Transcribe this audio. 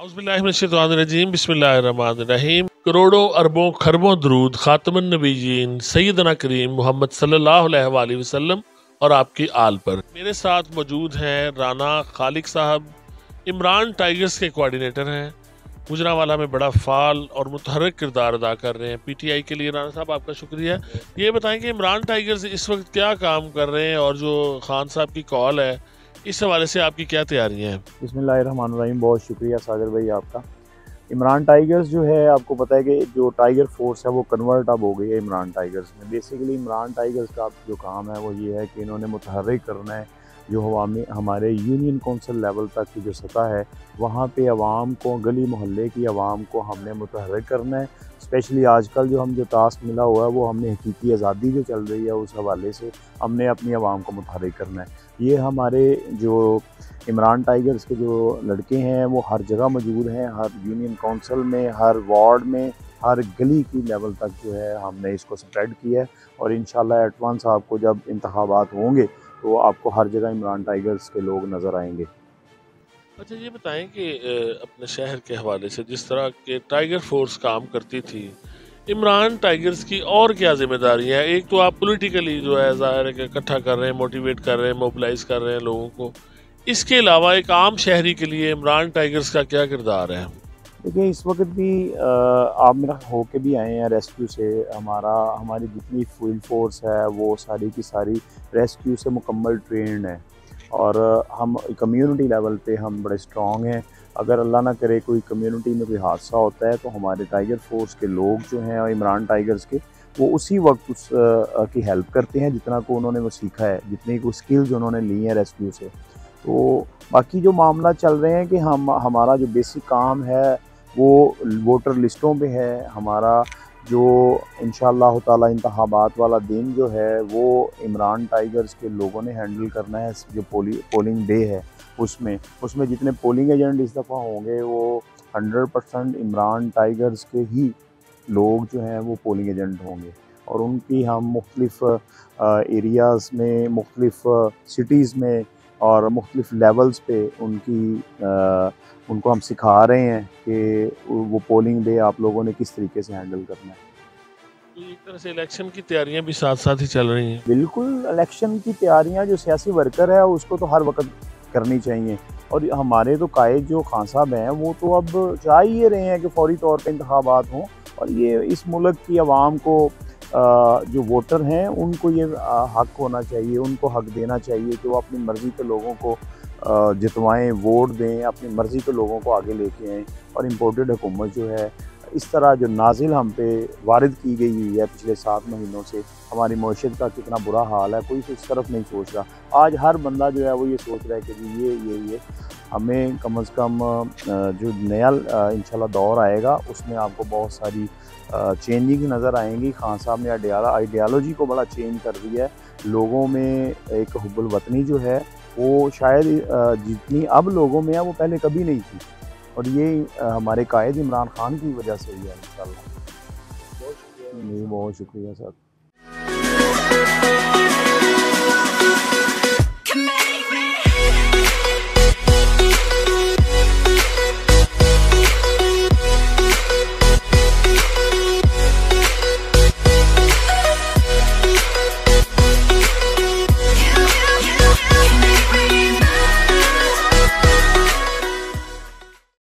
औज़ुबिल्लाहिमिनश्शैतानिर्रजीम बिस्मिल्लाहिर्रहमानिर्रहीम। करोड़ों अरबों खरबों दरूद खातमुन नबीयीन सैयदना करीम मोहम्मद सल्लल्लाहु अलैहि वसल्लम और आपकी आल पर। मेरे साथ मौजूद हैं राना खालिक साहब, इमरान टाइगर्स के कोऑर्डिनेटर हैं, गुजरांवाला में बड़ा फाल और मुतहर्रिक किरदार अदा कर रहे हैं पीटीआई के लिए। राना साहब आपका शुक्रिया। ये बताएं कि इमरान टाइगर्स इस वक्त क्या काम कर रहे हैं और जो खान साहब की कॉल है इस हवाले से आपकी क्या तैयारियां हैं? बिस्मिल्लाहिर्रहमानिर्रहीम। बहुत शुक्रिया सागर भाई आपका। इमरान टाइगर्स जो है, आपको पता है कि जो टाइगर फोर्स है वो कन्वर्ट अब हो गई है इमरान टाइगर्स में। बेसिकली इमरान टाइगर्स का जो काम है वो ये है कि इन्होंने मुतहर्रिक करना है जो हमारे यूनियन कौंसिल लेवल तक की जो सतह है वहाँ पे आवाम को, गली मोहल्ले की आवाम को हमने मुतहर्रिक करना है। स्पेशली आजकल जो टास्क मिला हुआ है वो हमने हकीकी आज़ादी जो चल रही है उस हवाले से हमने अपनी आवाम को मुतहर्रिक करना है। ये हमारे जो इमरान टाइगर्स के जो लड़के हैं वो हर जगह मौजूद हैं, हर यूनियन काउंसिल में, हर वार्ड में, हर गली की लेवल तक जो है हमने इसको स्प्रेड किया है। और इंशाल्लाह एडवांस आपको जब इंतखाबात होंगे तो आपको हर जगह इमरान टाइगर्स के लोग नज़र आएंगे। अच्छा, ये बताएं कि अपने शहर के हवाले से जिस तरह के टाइगर फोर्स काम करती थी, इमरान टाइगर्स की और क्या जिम्मेदारियां हैं? एक तो आप पॉलिटिकली जो है ज़ाहिर है कि इकट्ठा कर रहे हैं, मोटिवेट कर रहे हैं, मोबिलाइज कर रहे हैं लोगों को। इसके अलावा एक आम शहरी के लिए इमरान टाइगर्स का क्या किरदार है? देखिए इस वक्त भी आप मेरा होके भी आए हैं रेस्क्यू से। हमारी जितनी फील्ड फोर्स है वो सारी की सारी रेस्क्यू से मुकम्मल ट्रेंड है और हम कम्युनिटी लेवल पे हम बड़े स्ट्रॉन्ग हैं। अगर अल्लाह ना करे कोई कम्युनिटी में कोई हादसा होता है तो हमारे टाइगर फोर्स के लोग जो हैं और इमरान टाइगर्स के वो उसी वक्त की हेल्प करते हैं जितना को उन्होंने वो सीखा है, जितनी को स्किल्स उन्होंने ली हैं रेस्क्यू से। तो बाकी जो मामला चल रहे हैं कि हमारा जो बेसिक काम है वो वोटर लिस्टों पे है। हमारा जो इंशाअल्लाह ताला इंतखाबात वाला दिन जो है वो इमरान टाइगर्स के लोगों ने हैंडल करना है। जो पोलिंग डे है उसमें जितने पोलिंग एजेंट इस दफ़ा होंगे वो 100% इमरान टाइगर्स के ही लोग जो हैं वो पोलिंग एजेंट होंगे और उनकी हम मुख्तलिफ एरियाज़ में, मुख्तलिफ सिटीज़ में और मुख्तलिफ लेवल्स पे उनको हम सिखा रहे हैं कि वो पोलिंग डे आप लोगों ने किस तरीके से हैंडल करना है। तो एक तरह से इलेक्शन की तैयारियां भी साथ साथ ही चल रही हैं। बिल्कुल, इलेक्शन की तैयारियां जो सियासी वर्कर है उसको तो हर वक्त करनी चाहिए। और हमारे तो कायद जो खान साहब हैं वो तो अब चाह ही ये रहे हैं कि फौरी तौर पर इंतखाबात हों और ये इस मुल्क की आवाम को जो वोटर हैं उनको ये हक होना चाहिए, उनको हक देना चाहिए कि वो अपनी मर्ज़ी के लोगों को जितवाएं, वोट दें, अपनी मर्ज़ी के लोगों को आगे लेके आएँ। और इम्पोर्टेड हुकूमत जो है इस तरह जो नाजिल हम पे वारिद की गई हुई है पिछले 7 महीनों से, हमारी मईशत का कितना बुरा हाल है, कोई इस तरफ नहीं सोच रहा। आज हर बंदा जो है वो ये सोच रहा है कि जी ये हमें कम अज़ कम जो नया इंशाल्लाह दौर आएगा उसमें आपको बहुत सारी चेंजिंग नज़र आएंगी। खान साहब ने आइडियालॉजी को बड़ा चेंज कर दिया है। लोगों में एक हुब्बुल वतनी जो है वो शायद जितनी अब लोगों में है वो पहले कभी नहीं थी और ये हमारे कायद इमरान खान की वजह से ही है इंशाल्लाह। बहुत शुक्रिया सर।